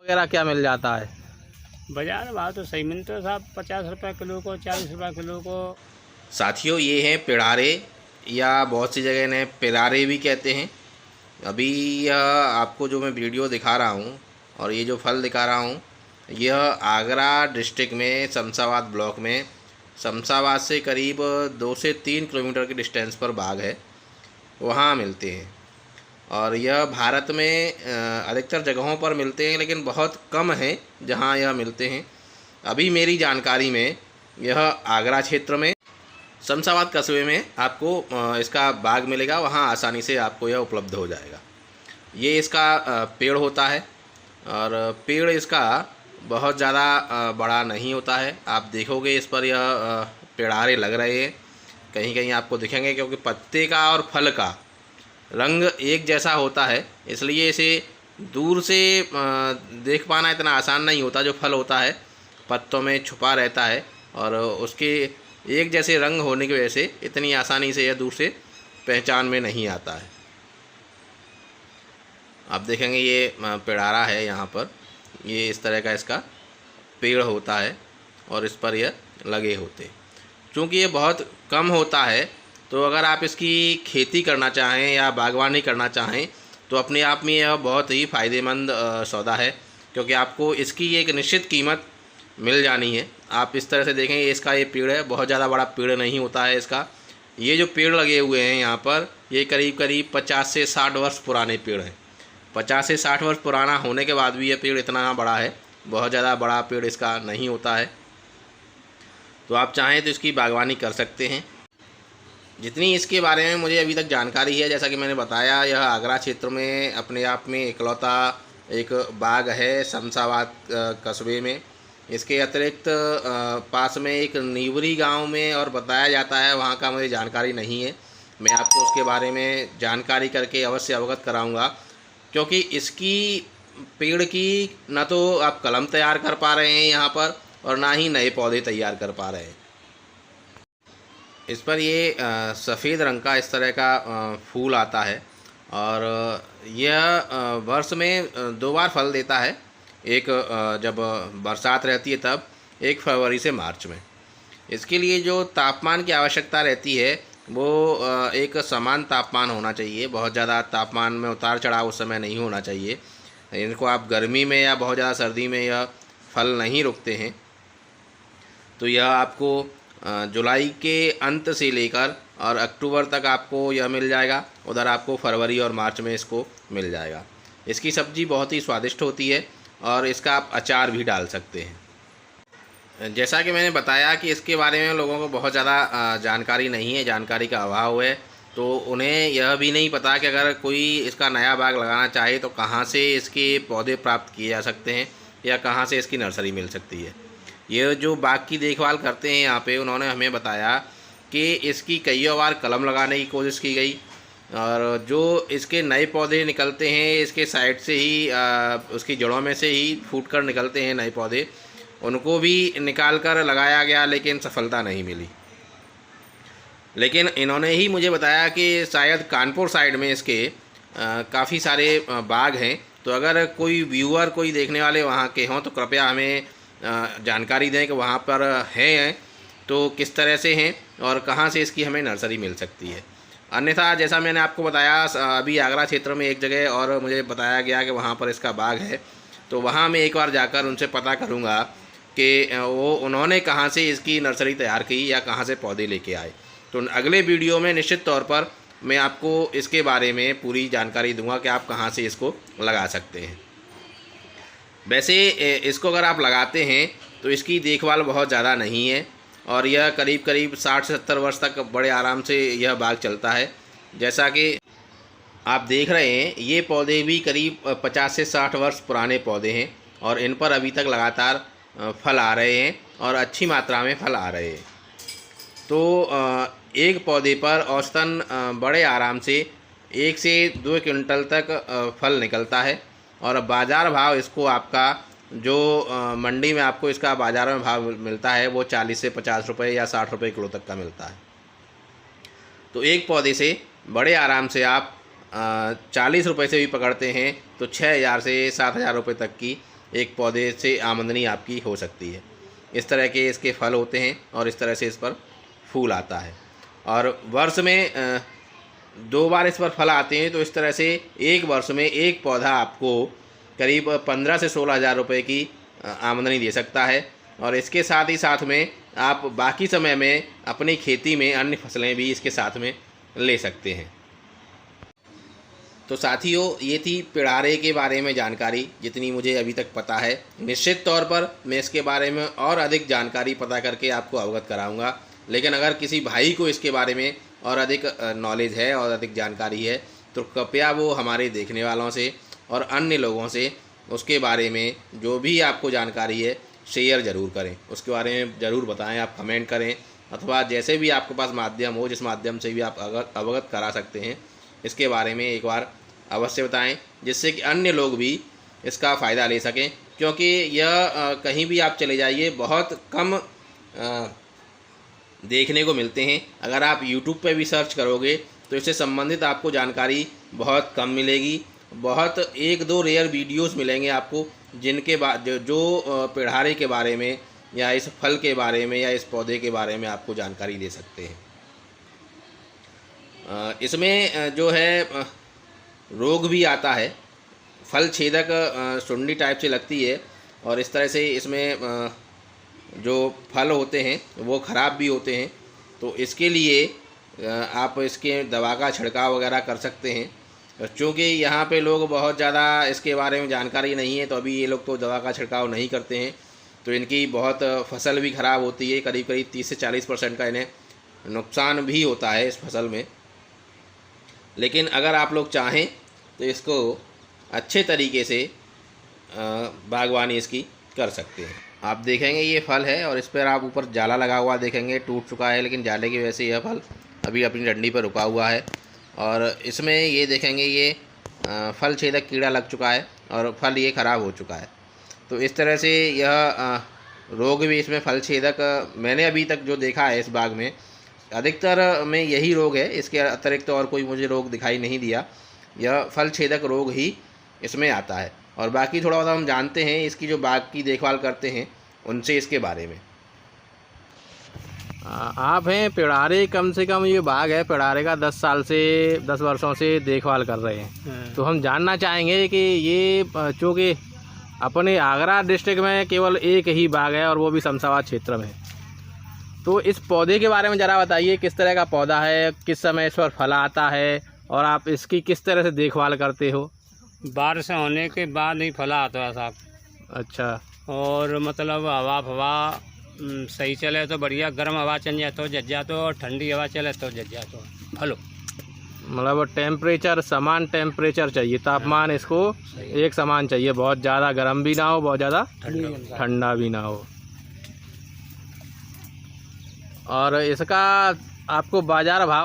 वगैरह क्या मिल जाता है? बाजार भाव तो सही मिलता है साहब, 50 रुपये किलो को, 40 रुपये किलो को। साथियों, ये हैं पिड़ारे, या बहुत सी जगह इन्हें पिरारे भी कहते हैं। अभी यह आपको जो मैं वीडियो दिखा रहा हूँ और ये जो फल दिखा रहा हूँ, यह आगरा डिस्ट्रिक्ट में शमशाबाद ब्लॉक में, शमशाबाद से करीब 2 से 3 किलोमीटर की डिस्टेंस पर बाग है, वहाँ मिलते हैं। और यह भारत में अधिकतर जगहों पर मिलते हैं, लेकिन बहुत कम है जहाँ यह मिलते हैं। अभी मेरी जानकारी में यह आगरा क्षेत्र में शमशाबाद कस्बे में आपको इसका बाग मिलेगा, वहाँ आसानी से आपको यह उपलब्ध हो जाएगा। ये इसका पेड़ होता है और पेड़ इसका बहुत ज़्यादा बड़ा नहीं होता है। आप देखोगे इस पर यह पेड़ारे लग रहे हैं, कहीं कहीं आपको दिखेंगे, क्योंकि पत्ते का और फल का रंग एक जैसा होता है, इसलिए इसे दूर से देख पाना इतना आसान नहीं होता। जो फल होता है पत्तों में छुपा रहता है और उसके एक जैसे रंग होने की वजह से इतनी आसानी से यह दूर से पहचान में नहीं आता है। आप देखेंगे ये पेड़ारा है, यहाँ पर ये इस तरह का इसका पेड़ होता है और इस पर यह लगे होते। चूँकि ये बहुत कम होता है, तो अगर आप इसकी खेती करना चाहें या बागवानी करना चाहें तो अपने आप में यह बहुत ही फ़ायदेमंद सौदा है, क्योंकि आपको इसकी एक निश्चित कीमत मिल जानी है। आप इस तरह से देखें, इसका ये पेड़ है, बहुत ज़्यादा बड़ा पेड़ नहीं होता है इसका। ये जो पेड़ लगे हुए हैं यहाँ पर, ये करीब करीब 50 से 60 वर्ष पुराने पेड़ हैं। 50 से 60 वर्ष पुराना होने के बाद भी ये पेड़ इतना बड़ा है, बहुत ज़्यादा बड़ा पेड़ इसका नहीं होता है। तो आप चाहें तो इसकी बागवानी कर सकते हैं। जितनी इसके बारे में मुझे अभी तक जानकारी है, जैसा कि मैंने बताया, यह आगरा क्षेत्र में अपने आप में इकलौता एक बाग है शमशाबाद कस्बे में। इसके अतिरिक्त पास में एक नीवरी गांव में और बताया जाता है, वहां का मुझे जानकारी नहीं है। मैं आपको उसके बारे में जानकारी करके अवश्य अवगत कराऊंगा, क्योंकि इसकी पेड़ की न तो आप कलम तैयार कर पा रहे हैं यहाँ पर और ना ही नए पौधे तैयार कर पा रहे हैं। इस पर ये सफ़ेद रंग का इस तरह का फूल आता है और यह वर्ष में 2 बार फल देता है। एक जब बरसात रहती है तब, 1 फरवरी से मार्च में। इसके लिए जो तापमान की आवश्यकता रहती है वो एक समान तापमान होना चाहिए। बहुत ज़्यादा तापमान में उतार चढ़ाव उस समय नहीं होना चाहिए। इनको आप गर्मी में या बहुत ज़्यादा सर्दी में यह फल नहीं रुकते हैं। तो यह आपको जुलाई के अंत से लेकर और अक्टूबर तक आपको यह मिल जाएगा। उधर आपको फरवरी और मार्च में इसको मिल जाएगा। इसकी सब्ज़ी बहुत ही स्वादिष्ट होती है और इसका आप अचार भी डाल सकते हैं। जैसा कि मैंने बताया कि इसके बारे में लोगों को बहुत ज़्यादा जानकारी नहीं है, जानकारी का अभाव है। तो उन्हें यह भी नहीं पता कि अगर कोई इसका नया बाग लगाना चाहे तो कहाँ से इसके पौधे प्राप्त किए जा सकते हैं या कहाँ से इसकी नर्सरी मिल सकती है। ये जो बाग की देखभाल करते हैं यहाँ पे, उन्होंने हमें बताया कि इसकी कई बार कलम लगाने की कोशिश की गई और जो इसके नए पौधे निकलते हैं इसके साइड से ही उसकी जड़ों में से ही फूट कर निकलते हैं नए पौधे, उनको भी निकाल कर लगाया गया, लेकिन सफलता नहीं मिली। लेकिन इन्होंने ही मुझे बताया कि शायद कानपुर साइड में इसके काफ़ी सारे बाग हैं। तो अगर कोई व्यूअर, कोई देखने वाले वहाँ के हों तो कृपया हमें जानकारी दें कि वहाँ पर हैं तो किस तरह से हैं और कहाँ से इसकी हमें नर्सरी मिल सकती है। अन्यथा जैसा मैंने आपको बताया, अभी आगरा क्षेत्र में एक जगह और मुझे बताया गया कि वहाँ पर इसका बाग है, तो वहाँ मैं एक बार जाकर उनसे पता करूँगा कि वो उन्होंने कहाँ से इसकी नर्सरी तैयार की या कहाँ से पौधे लेके आए। तो अगले वीडियो में निश्चित तौर पर मैं आपको इसके बारे में पूरी जानकारी दूंगा कि आप कहाँ से इसको लगा सकते हैं। वैसे इसको अगर आप लगाते हैं तो इसकी देखभाल बहुत ज़्यादा नहीं है और यह करीब करीब 60 से 70 वर्ष तक बड़े आराम से यह बाग चलता है। जैसा कि आप देख रहे हैं, ये पौधे भी करीब 50 से 60 वर्ष पुराने पौधे हैं और इन पर अभी तक लगातार फल आ रहे हैं और अच्छी मात्रा में फल आ रहे हैं। तो एक पौधे पर औसतन बड़े आराम से 1 से 2 क्विंटल तक फल निकलता है और बाज़ार भाव इसको आपका जो मंडी में आपको इसका बाज़ार में भाव मिलता है वो 40 से 50 रुपये या 60 रुपये किलो तक का मिलता है। तो एक पौधे से बड़े आराम से आप 40 रुपये से भी पकड़ते हैं तो 6000 से 7000 रुपये तक की एक पौधे से आमदनी आपकी हो सकती है। इस तरह के इसके फल होते हैं और इस तरह से इस पर फूल आता है। और वर्ष में 2 बार इस पर फल आते हैं, तो इस तरह से एक वर्ष में एक पौधा आपको करीब 15 से 16 हज़ार रुपये की आमदनी दे सकता है। और इसके साथ ही साथ में आप बाकी समय में अपनी खेती में अन्य फसलें भी इसके साथ में ले सकते हैं। तो साथियों, ये थी पिड़ारे के बारे में जानकारी जितनी मुझे अभी तक पता है। निश्चित तौर पर मैं इसके बारे में और अधिक जानकारी पता करके आपको अवगत कराऊंगा। लेकिन अगर किसी भाई को इसके बारे में और अधिक नॉलेज है और अधिक जानकारी है, तो कृपया वो हमारे देखने वालों से और अन्य लोगों से उसके बारे में जो भी आपको जानकारी है शेयर ज़रूर करें, उसके बारे में ज़रूर बताएं। आप कमेंट करें अथवा जैसे भी आपके पास माध्यम हो, जिस माध्यम से भी आप अवगत करा सकते हैं, इसके बारे में एक बार अवश्य बताएं, जिससे कि अन्य लोग भी इसका फ़ायदा ले सकें। क्योंकि यह कहीं भी आप चले जाइए बहुत कम देखने को मिलते हैं। अगर आप YouTube पे भी सर्च करोगे तो इससे संबंधित आपको जानकारी बहुत कम मिलेगी। बहुत 1-2 रेयर वीडियोस मिलेंगे आपको, जिनके जो पिड़ारे के बारे में या इस फल के बारे में या इस पौधे के बारे में आपको जानकारी दे सकते हैं। इसमें जो है रोग भी आता है, फल छेदक सुंडी टाइप से लगती है, और इस तरह से इसमें जो फल होते हैं वो ख़राब भी होते हैं। तो इसके लिए आप इसके दवा का छिड़काव वगैरह कर सकते हैं। क्योंकि यहाँ पे लोग बहुत ज़्यादा इसके बारे में जानकारी नहीं है, तो अभी ये लोग तो दवा का छिड़काव नहीं करते हैं, तो इनकी बहुत फसल भी ख़राब होती है। करीब 30 से 40% का इन्हें नुकसान भी होता है इस फसल में। लेकिन अगर आप लोग चाहें तो इसको अच्छे तरीके से बागवानी इसकी कर सकते हैं। आप देखेंगे ये फल है और इस पर आप ऊपर जाला लगा हुआ देखेंगे, टूट चुका है, लेकिन जाले की वजह से यह फल अभी अपनी डंडी पर रुका हुआ है। और इसमें ये देखेंगे ये फल छेदक कीड़ा लग चुका है और फल ये ख़राब हो चुका है। तो इस तरह से यह रोग भी इसमें फल छेदक मैंने अभी तक जो देखा है इस बाग में, अधिकतर में यही रोग है। इसके अतिरिक्त और कोई मुझे रोग दिखाई नहीं दिया। यह फल छेदक रोग ही इसमें आता है। और बाकी थोड़ा बहुत हम जानते हैं इसकी जो बाग की देखभाल करते हैं उनसे इसके बारे में। आप हैं पिड़ारे, कम से कम ये बाग है पिड़ारे का 10 वर्षों से देखभाल कर रहे हैं। तो हम जानना चाहेंगे कि ये चूँकि अपने आगरा डिस्ट्रिक्ट में केवल एक ही बाग है और वो भी शमशाबाद क्षेत्र में, तो इस पौधे के बारे में ज़रा बताइए, किस तरह का पौधा है, किस समय इस पर फल आता है और आप इसकी किस तरह से देखभाल करते हो? बारिश होने के बाद ही फला आता है साहब। अच्छा। और मतलब हवा सही चले तो बढ़िया, गर्म हवा चल जाए तो जज जाते, और ठंडी हवा चले तो जज जाते फलो। मतलब टेम्परेचर, समान टेम्परेचर चाहिए, तापमान इसको एक समान चाहिए, बहुत ज़्यादा गर्म भी ना हो, बहुत ज़्यादा ठंडा भी ना हो। और इसका आपको बाज़ार भाव